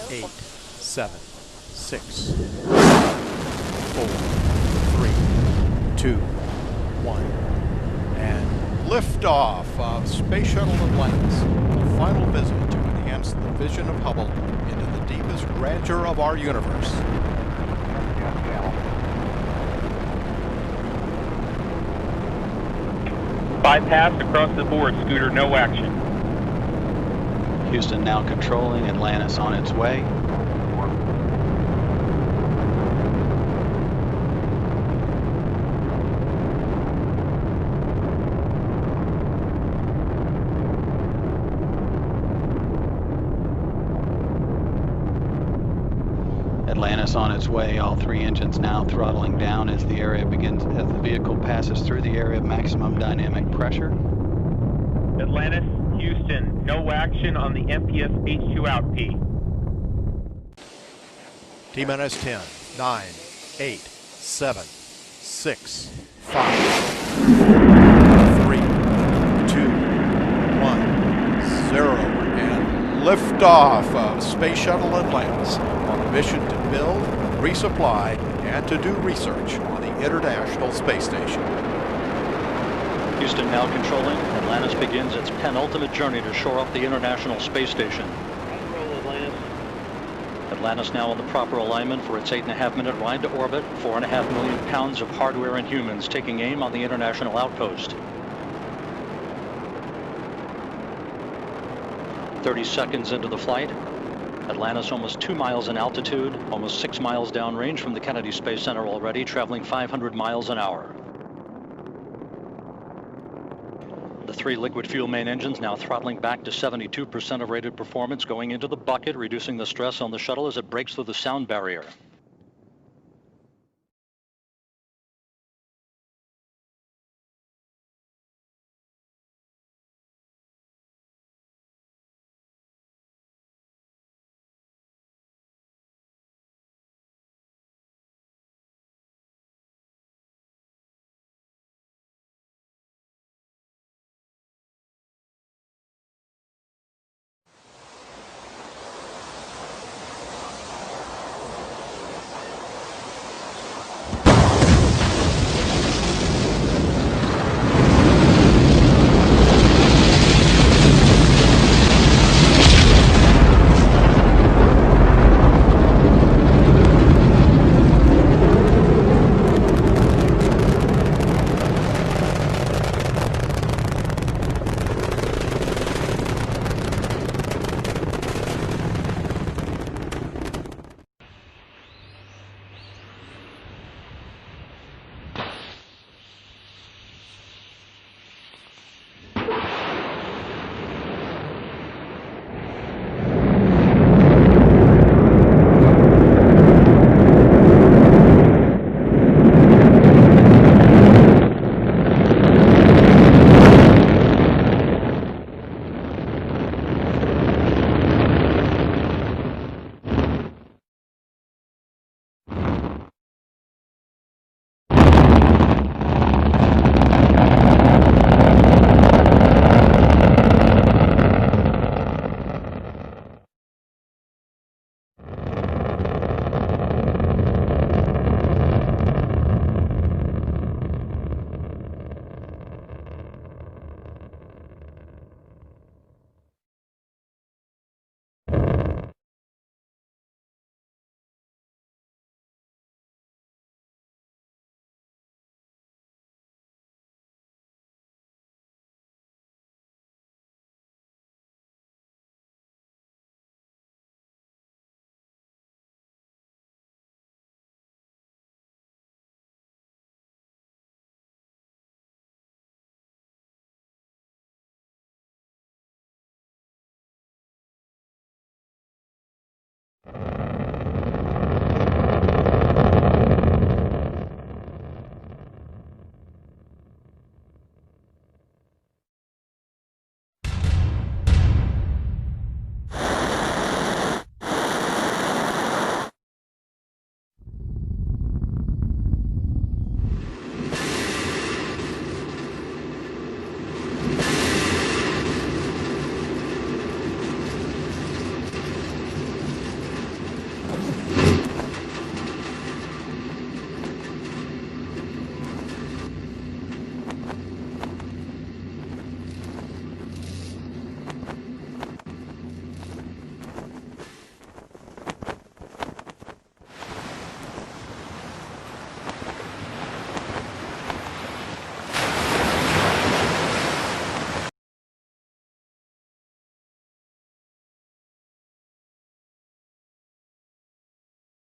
8, 7, 6, 4, 3, 2, 1, and liftoff of Space Shuttle Atlantis, the final visit to enhance the vision of Hubble into the deepest grandeur of our universe. Bypass across the board, Scooter, no action. Houston now controlling, Atlantis on its way. Atlantis on its way, all three engines now throttling down as the vehicle passes through the area of maximum dynamic pressure. Atlantis, Houston, no action on the MPS H2 out, P. T-minus 10, 9, 8, 7, 6, 5, 3, 2, 1, 0, and liftoff of Space Shuttle Atlantis on a mission to build, resupply, and to do research on the International Space Station. Houston now controlling. Atlantis begins its penultimate journey to shore up the International Space Station. Atlantis now on the proper alignment for its 8.5-minute ride to orbit. 4.5 million pounds of hardware and humans taking aim on the International Outpost. 30 seconds into the flight. Atlantis almost 2 miles in altitude, almost 6 miles downrange from the Kennedy Space Center already, traveling 500 miles an hour. The 3 liquid fuel main engines now throttling back to 72% of rated performance, going into the bucket, reducing the stress on the shuttle as it breaks through the sound barrier.